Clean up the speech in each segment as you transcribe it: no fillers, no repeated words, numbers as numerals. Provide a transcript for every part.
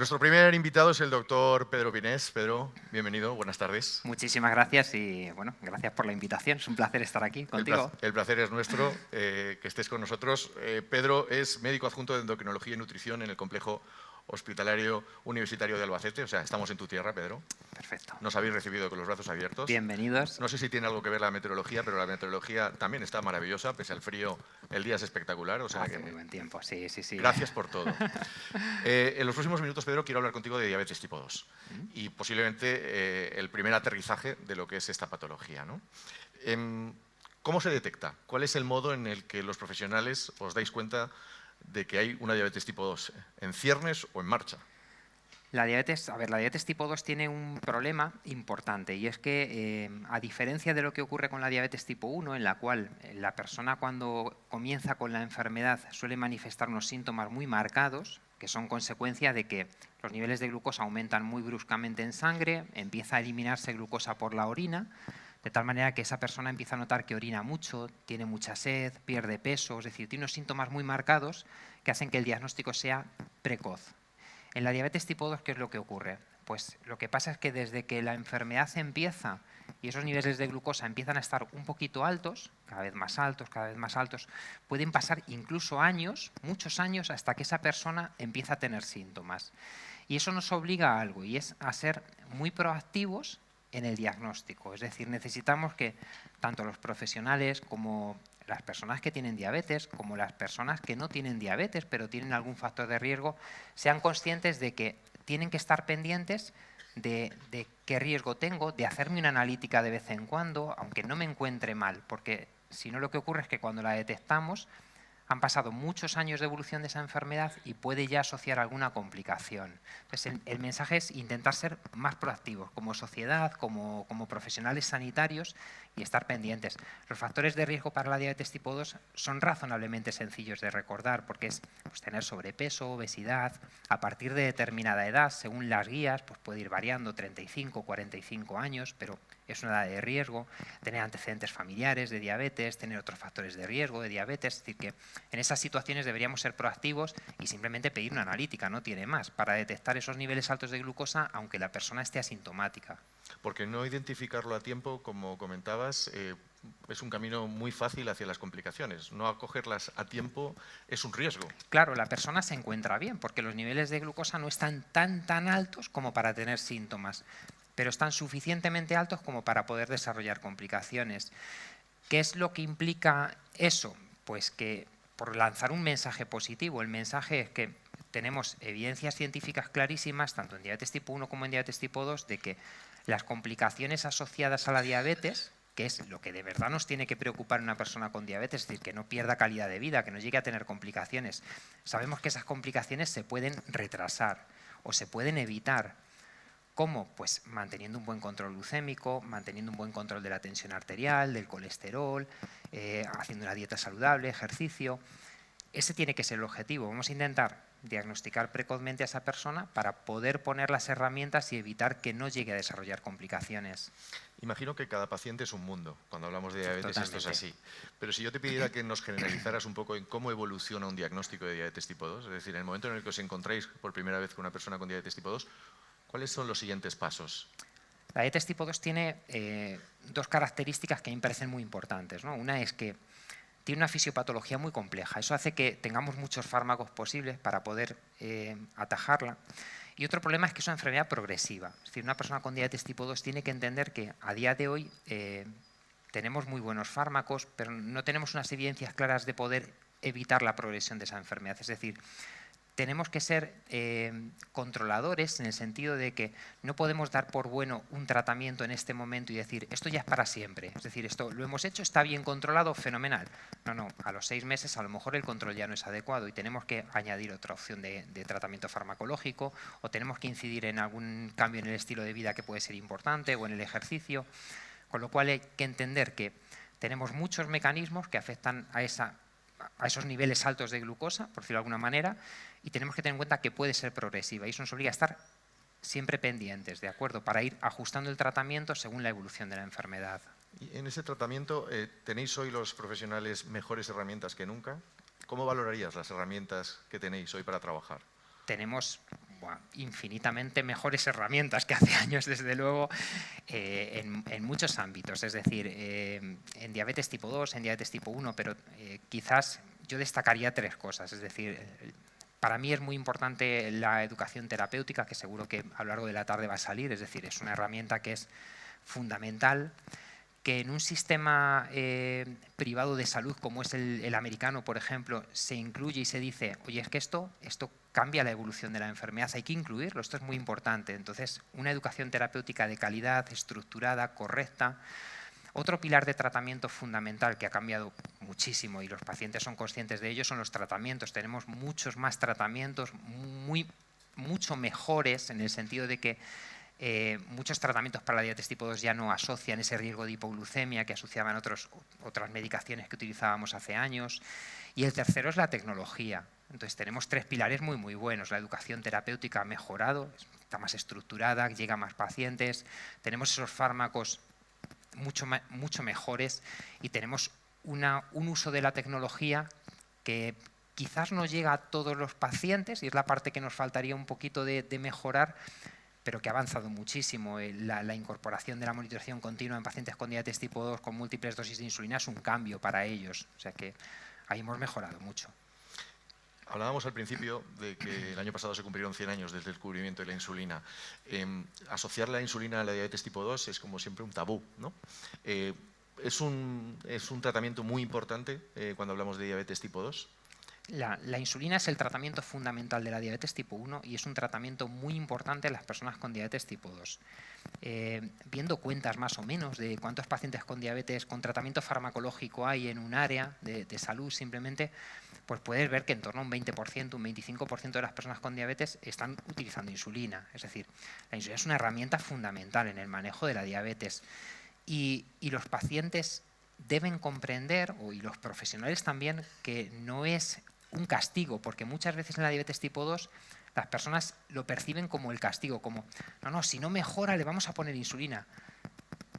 Nuestro primer invitado es el doctor Pedro Pinés. Pedro, bienvenido, buenas tardes. Muchísimas gracias y bueno, gracias por la invitación. Es un placer estar aquí contigo. El placer es nuestro que estés con nosotros. Pedro es médico adjunto de endocrinología y nutrición en el complejo hospitalario universitario de Albacete. O sea, estamos en tu tierra, Pedro. Perfecto. Nos habéis recibido con los brazos abiertos. Bienvenidos. No sé si tiene algo que ver la meteorología, pero la meteorología también está maravillosa. Pese al frío, el día es espectacular. O sea Hace que muy buen tiempo, sí, sí, sí. gracias por todo. En los próximos minutos, Pedro, quiero hablar contigo de diabetes tipo 2 y posiblemente el primer aterrizaje de lo que es esta patología, ¿no? ¿Cómo se detecta? ¿Cuál es el modo en el que los profesionales os dais cuenta de que hay una diabetes tipo 2? ¿En ciernes o en marcha? La diabetes tipo 2 tiene un problema importante y es que, a diferencia de lo que ocurre con la diabetes tipo 1, en la cual la persona cuando comienza con la enfermedad suele manifestar unos síntomas muy marcados, que son consecuencia de que los niveles de glucosa aumentan muy bruscamente en sangre, empieza a eliminarse glucosa por la orina, de tal manera que esa persona empieza a notar que orina mucho, tiene mucha sed, pierde peso, es decir, tiene unos síntomas muy marcados que hacen que el diagnóstico sea precoz. En la diabetes tipo 2, ¿qué es lo que ocurre? Pues lo que pasa es que desde que la enfermedad empieza y esos niveles de glucosa empiezan a estar un poquito altos, cada vez más altos, pueden pasar incluso años, muchos años, hasta que esa persona empieza a tener síntomas. Y eso nos obliga a algo, y es a ser muy proactivos en el diagnóstico. Es decir, necesitamos que tanto los profesionales como las personas que tienen diabetes, como las personas que no tienen diabetes, pero tienen algún factor de riesgo, sean conscientes de que tienen que estar pendientes de qué riesgo tengo, de hacerme una analítica de vez en cuando, aunque no me encuentre mal, porque si no lo que ocurre es que cuando la detectamos han pasado muchos años de evolución de esa enfermedad y puede ya asociar alguna complicación. Entonces, el mensaje es intentar ser más proactivos como sociedad, como profesionales sanitarios y estar pendientes. Los factores de riesgo para la diabetes tipo 2 son razonablemente sencillos de recordar porque es pues, tener sobrepeso, obesidad, a partir de determinada edad, según las guías, pues puede ir variando 35, 45 años, pero es una edad de riesgo, tener antecedentes familiares de diabetes, tener otros factores de riesgo de diabetes, es decir que en esas situaciones deberíamos ser proactivos y simplemente pedir una analítica, no tiene más, para detectar esos niveles altos de glucosa aunque la persona esté asintomática. Porque no identificarlo a tiempo, como comentabas, es un camino muy fácil hacia las complicaciones. No acogerlas a tiempo es un riesgo. Claro, la persona se encuentra bien porque los niveles de glucosa no están tan altos como para tener síntomas, pero están suficientemente altos como para poder desarrollar complicaciones. ¿Qué es lo que implica eso? Pues que por lanzar un mensaje positivo, el mensaje es que tenemos evidencias científicas clarísimas, tanto en diabetes tipo 1 como en diabetes tipo 2, de que las complicaciones asociadas a la diabetes, que es lo que de verdad nos tiene que preocupar en una persona con diabetes, es decir, que no pierda calidad de vida, que no llegue a tener complicaciones. Sabemos que esas complicaciones se pueden retrasar o se pueden evitar. ¿Cómo? Pues manteniendo un buen control glucémico, manteniendo un buen control de la tensión arterial, del colesterol, haciendo una dieta saludable, ejercicio. Ese tiene que ser el objetivo. Vamos a intentar diagnosticar precozmente a esa persona para poder poner las herramientas y evitar que no llegue a desarrollar complicaciones. Imagino que cada paciente es un mundo. Cuando hablamos de diabetes Totalmente. esto es así. Pero si yo te pidiera que nos generalizaras un poco en cómo evoluciona un diagnóstico de diabetes tipo 2, es decir, en el momento en el que os encontráis por primera vez con una persona con diabetes tipo 2, ¿cuáles son los siguientes pasos? La diabetes tipo 2 tiene dos características que a mí me parecen muy importantes, ¿no? Una es que tiene una fisiopatología muy compleja. Eso hace que tengamos muchos fármacos posibles para poder atajarla. Y otro problema es que es una enfermedad progresiva. Es decir, una persona con diabetes tipo 2 tiene que entender que a día de hoy tenemos muy buenos fármacos, pero no tenemos unas evidencias claras de poder evitar la progresión de esa enfermedad. Es decir, tenemos que ser controladores en el sentido de que no podemos dar por bueno un tratamiento en este momento y decir, esto ya es para siempre. Es decir, esto lo hemos hecho, está bien controlado, fenomenal. No, a los 6 meses a lo mejor el control ya no es adecuado y tenemos que añadir otra opción de tratamiento farmacológico o tenemos que incidir en algún cambio en el estilo de vida que puede ser importante o en el ejercicio. Con lo cual hay que entender que tenemos muchos mecanismos que afectan a esos niveles altos de glucosa, por decirlo de alguna manera, y tenemos que tener en cuenta que puede ser progresiva y eso nos obliga a estar siempre pendientes, ¿de acuerdo? Para ir ajustando el tratamiento según la evolución de la enfermedad. Y en ese tratamiento, ¿tenéis hoy los profesionales mejores herramientas que nunca? ¿Cómo valorarías las herramientas que tenéis hoy para trabajar? Tenemos infinitamente mejores herramientas que hace años, desde luego, en muchos ámbitos. Es decir, en diabetes tipo 2, en diabetes tipo 1, pero quizás yo destacaría 3 cosas. Es decir, para mí es muy importante la educación terapéutica, que seguro que a lo largo de la tarde va a salir. Es decir, es una herramienta que es fundamental, que en un sistema privado de salud como es el americano, por ejemplo, se incluye y se dice, oye, es que esto cambia la evolución de la enfermedad, hay que incluirlo, esto es muy importante. Entonces, una educación terapéutica de calidad, estructurada, correcta. Otro pilar de tratamiento fundamental que ha cambiado muchísimo y los pacientes son conscientes de ello son los tratamientos. Tenemos muchos más tratamientos, mucho mejores, en el sentido de que muchos tratamientos para la diabetes tipo 2 ya no asocian ese riesgo de hipoglucemia que asociaban otras medicaciones que utilizábamos hace años. Y el tercero es la tecnología. Entonces tenemos 3 pilares muy buenos. La educación terapéutica ha mejorado, está más estructurada, llega a más pacientes. Tenemos esos fármacos mucho mejores y tenemos un uso de la tecnología que quizás no llega a todos los pacientes y es la parte que nos faltaría un poquito de mejorar, pero que ha avanzado muchísimo. La incorporación de la monitorización continua en pacientes con diabetes tipo 2 con múltiples dosis de insulina es un cambio para ellos. O sea que ahí hemos mejorado mucho. Hablábamos al principio de que el año pasado se cumplieron 100 años desde el descubrimiento de la insulina. Asociar la insulina a la diabetes tipo 2 es como siempre un tabú, ¿no? Es un tratamiento muy importante cuando hablamos de diabetes tipo 2. La insulina es el tratamiento fundamental de la diabetes tipo 1 y es un tratamiento muy importante en las personas con diabetes tipo 2. Viendo cuentas más o menos de cuántos pacientes con diabetes con tratamiento farmacológico hay en un área de salud simplemente, pues puedes ver que en torno a un 20%, un 25% de las personas con diabetes están utilizando insulina. Es decir, la insulina es una herramienta fundamental en el manejo de la diabetes y los pacientes deben comprender, y los profesionales también, que no es un castigo, porque muchas veces en la diabetes tipo 2 las personas lo perciben como el castigo, como, no, si no mejora le vamos a poner insulina.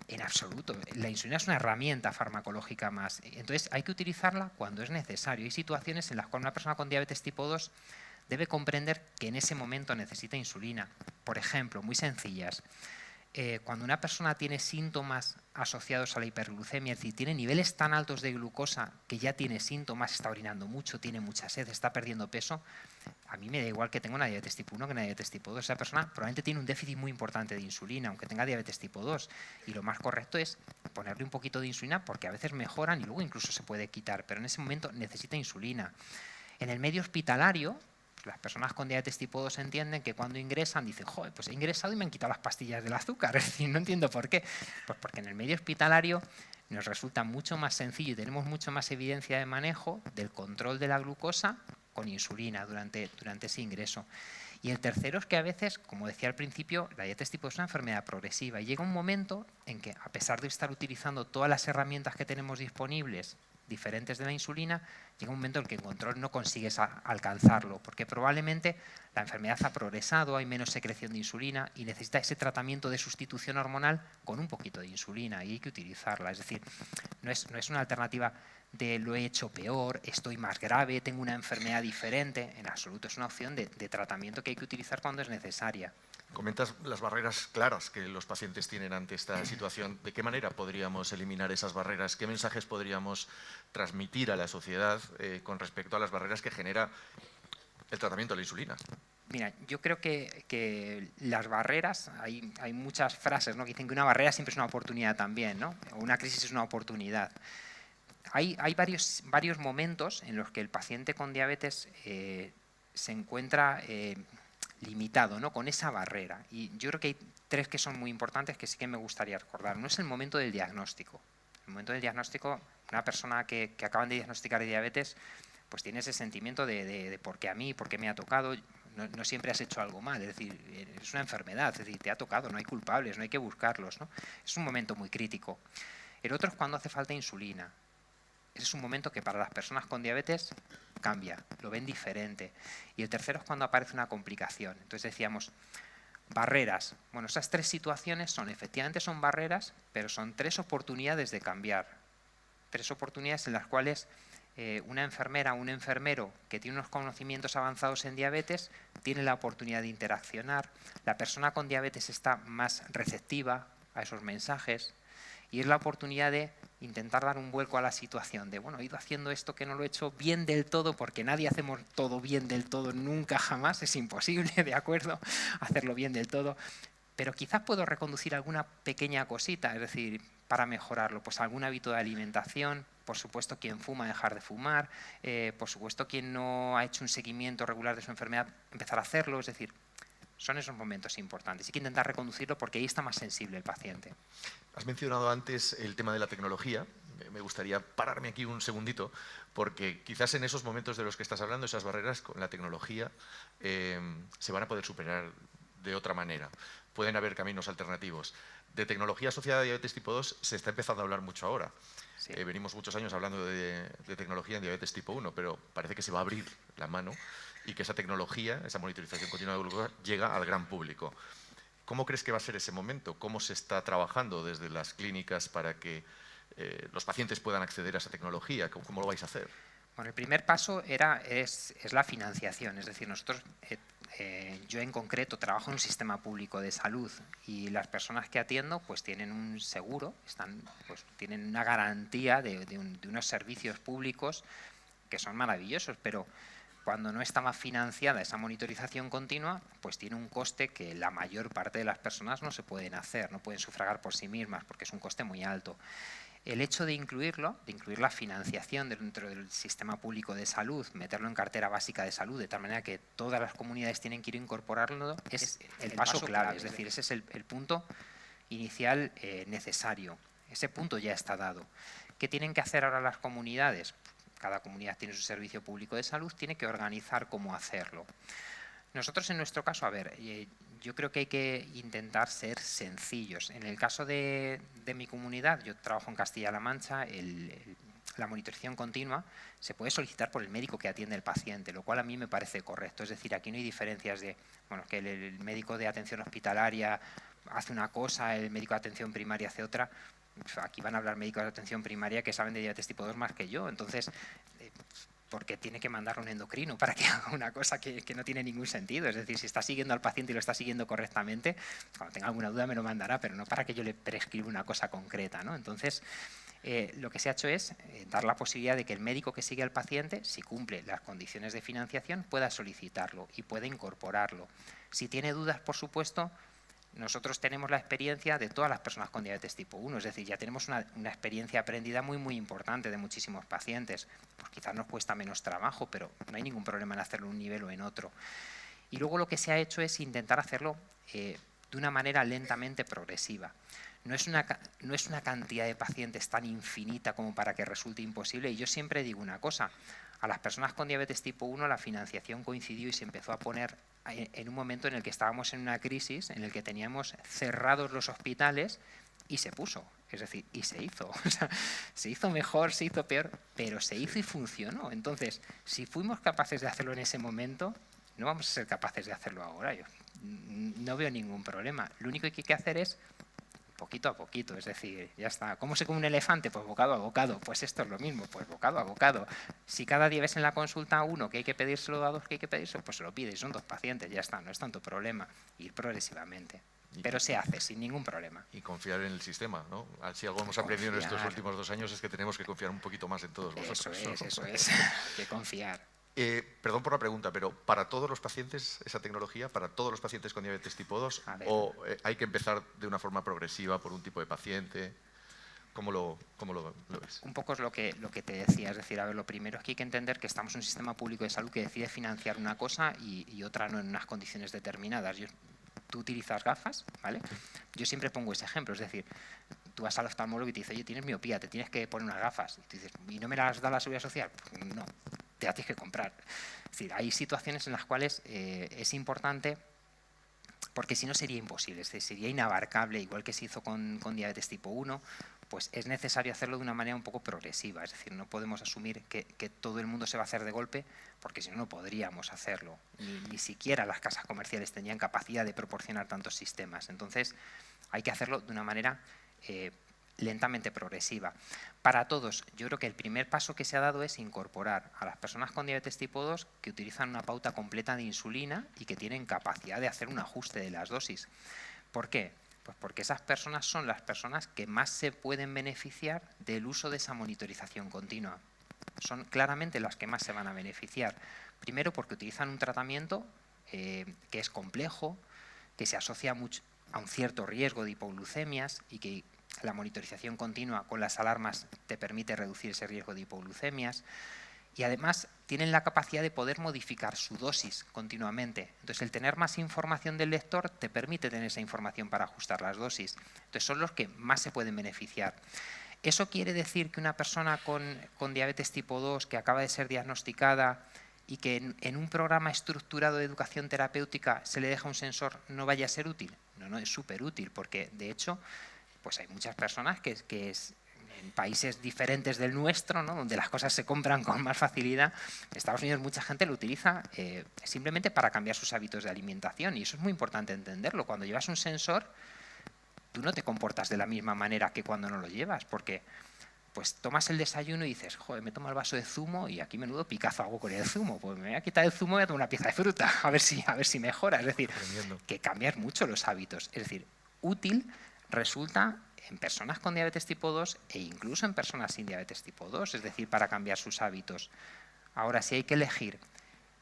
En absoluto, la insulina es una herramienta farmacológica más, entonces hay que utilizarla cuando es necesario. Hay situaciones en las cuales una persona con diabetes tipo 2 debe comprender que en ese momento necesita insulina. Por ejemplo, muy sencillas. Cuando una persona tiene síntomas asociados a la hiperglucemia, es decir, tiene niveles tan altos de glucosa que ya tiene síntomas, está orinando mucho, tiene mucha sed, está perdiendo peso, a mí me da igual que tenga una diabetes tipo 1 que una diabetes tipo 2. Esa persona probablemente tiene un déficit muy importante de insulina, aunque tenga diabetes tipo 2. Y lo más correcto es ponerle un poquito de insulina porque a veces mejoran y luego incluso se puede quitar, pero en ese momento necesita insulina. En el medio hospitalario, las personas con diabetes tipo 2 entienden que cuando ingresan dicen, joder, pues he ingresado y me han quitado las pastillas del azúcar. Es decir, no entiendo por qué. Pues porque en el medio hospitalario nos resulta mucho más sencillo y tenemos mucho más evidencia de manejo del control de la glucosa con insulina durante ese ingreso. Y el tercero es que a veces, como decía al principio, la diabetes tipo 2 es una enfermedad progresiva y llega un momento en que, a pesar de estar utilizando todas las herramientas que tenemos disponibles diferentes de la insulina, llega un momento en que el control no consigues alcanzarlo, porque probablemente la enfermedad ha progresado, hay menos secreción de insulina y necesita ese tratamiento de sustitución hormonal con un poquito de insulina y hay que utilizarla. Es decir, no es una alternativa de lo he hecho peor, estoy más grave, tengo una enfermedad diferente. En absoluto, es una opción de tratamiento que hay que utilizar cuando es necesaria. Comentas las barreras claras que los pacientes tienen ante esta situación. ¿De qué manera podríamos eliminar esas barreras? ¿Qué mensajes podríamos transmitir a la sociedad con respecto a las barreras que genera el tratamiento de la insulina? Mira, yo creo que las barreras, hay muchas frases, ¿no?, que dicen que una barrera siempre es una oportunidad también, ¿no? O una crisis es una oportunidad. Hay varios momentos en los que el paciente con diabetes se encuentra limitado, ¿no?, con esa barrera. Y yo creo que hay 3 que son muy importantes que sí que me gustaría recordar. Uno es el momento del diagnóstico. El momento del diagnóstico, una persona que acaban de diagnosticar diabetes, pues tiene ese sentimiento de ¿por qué a mí? ¿Por qué me ha tocado? No siempre has hecho algo mal, es decir, es una enfermedad, es decir, te ha tocado, no hay culpables, no hay que buscarlos, ¿no? Es un momento muy crítico. El otro es cuando hace falta insulina. Ese es un momento que para las personas con diabetes cambia, lo ven diferente. Y el tercero es cuando aparece una complicación. Entonces decíamos, barreras. Bueno, esas 3 situaciones efectivamente son barreras, pero son 3 oportunidades de cambiar. 3 oportunidades en las cuales una enfermera o un enfermero que tiene unos conocimientos avanzados en diabetes tiene la oportunidad de interaccionar. La persona con diabetes está más receptiva a esos mensajes y es la oportunidad de intentar dar un vuelco a la situación de, bueno, he ido haciendo esto que no lo he hecho bien del todo, porque nadie hacemos todo bien del todo, nunca jamás, es imposible, ¿de acuerdo? Hacerlo bien del todo, pero quizás puedo reconducir alguna pequeña cosita, es decir, para mejorarlo, pues algún hábito de alimentación, por supuesto quien fuma dejar de fumar, por supuesto quien no ha hecho un seguimiento regular de su enfermedad empezar a hacerlo, es decir, son esos momentos importantes. Hay que intentar reconducirlo porque ahí está más sensible el paciente. Has mencionado antes el tema de la tecnología. Me gustaría pararme aquí un segundito, porque quizás en esos momentos de los que estás hablando, esas barreras con la tecnología se van a poder superar de otra manera. Pueden haber caminos alternativos. De tecnología asociada a diabetes tipo 2 se está empezando a hablar mucho ahora. Sí. Venimos muchos años hablando de tecnología en diabetes tipo 1, pero parece que se va a abrir la mano y que esa tecnología, esa monitorización continua de glucosa, llega al gran público. ¿Cómo crees que va a ser ese momento? ¿Cómo se está trabajando desde las clínicas para que los pacientes puedan acceder a esa tecnología? ¿Cómo lo vais a hacer? Bueno, el primer paso es la financiación. Es decir, nosotros, yo en concreto trabajo en un sistema público de salud y las personas que atiendo pues tienen un seguro, tienen una garantía de unos servicios públicos que son maravillosos, pero cuando no está más financiada esa monitorización continua, pues tiene un coste que la mayor parte de las personas no se pueden hacer, no pueden sufragar por sí mismas porque es un coste muy alto. El hecho de incluir la financiación dentro del sistema público de salud, meterlo en cartera básica de salud, de tal manera que todas las comunidades tienen que ir a incorporarlo, es el paso clave. Es decir, ese es el punto inicial necesario. Ese punto ya está dado. ¿Qué tienen que hacer ahora las comunidades? Cada comunidad tiene su servicio público de salud, tiene que organizar cómo hacerlo. Nosotros en nuestro caso, a ver, yo creo que hay que intentar ser sencillos. En el caso de mi comunidad, yo trabajo en Castilla-La Mancha, la monitorización continua se puede solicitar por el médico que atiende al paciente, lo cual a mí me parece correcto. Es decir, aquí no hay diferencias de, bueno, que el médico de atención hospitalaria hace una cosa, el médico de atención primaria hace otra. Aquí van a hablar médicos de atención primaria que saben de diabetes tipo 2 más que yo, entonces, porque tiene que mandar un endocrino para que haga una cosa que no tiene ningún sentido. Es decir, si está siguiendo al paciente y lo está siguiendo correctamente, cuando tenga alguna duda me lo mandará, pero no para que yo le prescriba una cosa concreta, ¿no? Entonces, lo que se ha hecho es dar la posibilidad de que el médico que sigue al paciente, si cumple las condiciones de financiación, pueda solicitarlo y pueda incorporarlo. Si tiene dudas, por supuesto, nosotros tenemos la experiencia de todas las personas con diabetes tipo 1, es decir, ya tenemos una experiencia aprendida muy importante de muchísimos pacientes. Pues quizás nos cuesta menos trabajo, pero no hay ningún problema en hacerlo en un nivel o en otro. Y luego lo que se ha hecho es intentar hacerlo de una manera lentamente progresiva. No es una cantidad de pacientes tan infinita como para que resulte imposible, y yo siempre digo una cosa, a las personas con diabetes tipo 1 la financiación coincidió y se empezó a poner en un momento en el que estábamos en una crisis, en el que teníamos cerrados los hospitales y se puso, es decir, y se hizo. O sea, se hizo mejor, se hizo peor, pero se hizo y funcionó. Entonces, si fuimos capaces de hacerlo en ese momento, no vamos a ser capaces de hacerlo ahora. Yo no veo ningún problema. Lo único que hay que hacer es poquito a poquito, es decir, ya está. ¿Cómo se come un elefante? Pues bocado a bocado. Pues esto es lo mismo, pues bocado a bocado. Si cada día ves en la consulta a uno que hay que pedírselo, a dos que hay que pedírselo, pues se lo pides, son 2 pacientes, ya está, no es tanto problema. Ir progresivamente. Pero se hace sin ningún problema. Y confiar en el sistema, ¿no? Si algo hemos aprendido en estos últimos 2 años es que tenemos que confiar un poquito más en todos vosotros. Eso es, que confiar. Perdón por la pregunta, pero ¿para todos los pacientes esa tecnología, para todos los pacientes con diabetes tipo 2, o hay que empezar de una forma progresiva por un tipo de paciente? ¿Cómo lo ves? Un poco es lo que te decía, es decir, a ver, lo primero es que hay que entender que estamos en un sistema público de salud que decide financiar una cosa y otra no en unas condiciones determinadas. Tú utilizas gafas, ¿vale? Yo siempre pongo ese ejemplo, es decir, tú vas al oftalmólogo y te dice, oye, tienes miopía, te tienes que poner unas gafas. Y tú dices, ¿y no me las da la Seguridad Social? Pues no, te las tienes que comprar. Es decir, hay situaciones en las cuales es importante, porque si no sería imposible, es decir, sería inabarcable, igual que se hizo con diabetes tipo 1, pues es necesario hacerlo de una manera un poco progresiva, es decir, no podemos asumir que todo el mundo se va a hacer de golpe, porque si no, no podríamos hacerlo, ni siquiera las casas comerciales tendrían capacidad de proporcionar tantos sistemas. Entonces, hay que hacerlo de una manera lentamente progresiva. Para todos, yo creo que el primer paso que se ha dado es incorporar a las personas con diabetes tipo 2 que utilizan una pauta completa de insulina y que tienen capacidad de hacer un ajuste de las dosis. ¿Por qué? Pues porque esas personas son las personas que más se pueden beneficiar del uso de esa monitorización continua. Son claramente las que más se van a beneficiar. Primero porque utilizan un tratamiento que es complejo, que se asocia a un cierto riesgo de hipoglucemias y que la monitorización continua con las alarmas te permite reducir ese riesgo de hipoglucemias. Y además tienen la capacidad de poder modificar su dosis continuamente. Entonces, el tener más información del lector te permite tener esa información para ajustar las dosis. Entonces, son los que más se pueden beneficiar. ¿Eso quiere decir que una persona con diabetes tipo 2 que acaba de ser diagnosticada y que en un programa estructurado de educación terapéutica se le deja un sensor no vaya a ser útil? No, es súper útil, porque de hecho pues hay muchas personas que en países diferentes del nuestro, ¿no?, donde las cosas se compran con más facilidad. En Estados Unidos mucha gente lo utiliza simplemente para cambiar sus hábitos de alimentación, y eso es muy importante entenderlo. Cuando llevas un sensor, tú no te comportas de la misma manera que cuando no lo llevas, porque pues tomas el desayuno y dices, joder, me tomo el vaso de zumo y aquí menudo picazo hago con el zumo, pues me voy a quitar el zumo y voy a tomar una pieza de fruta, a ver si mejora. Es decir, que cambias mucho los hábitos. Es decir, útil resulta en personas con diabetes tipo 2 e incluso en personas sin diabetes tipo 2, es decir, para cambiar sus hábitos. Ahora, si hay que elegir,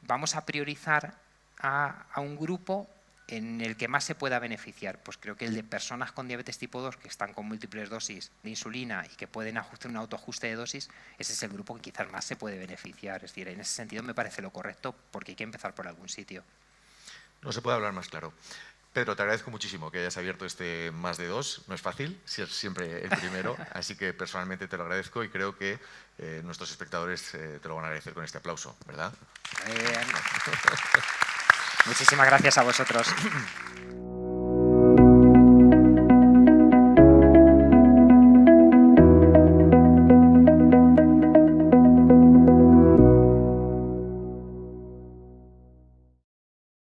vamos a priorizar a un grupo en el que más se pueda beneficiar. Pues creo que el de personas con diabetes tipo 2 que están con múltiples dosis de insulina y que pueden hacer un autoajuste de dosis, ese es el grupo que quizás más se puede beneficiar. Es decir, en ese sentido me parece lo correcto, porque hay que empezar por algún sitio. No se puede hablar más claro. Pedro, te agradezco muchísimo que hayas abierto este más de 2. No es fácil, ser siempre el primero, así que personalmente te lo agradezco y creo que nuestros espectadores te lo van a agradecer con este aplauso, ¿verdad? Muchísimas gracias a vosotros.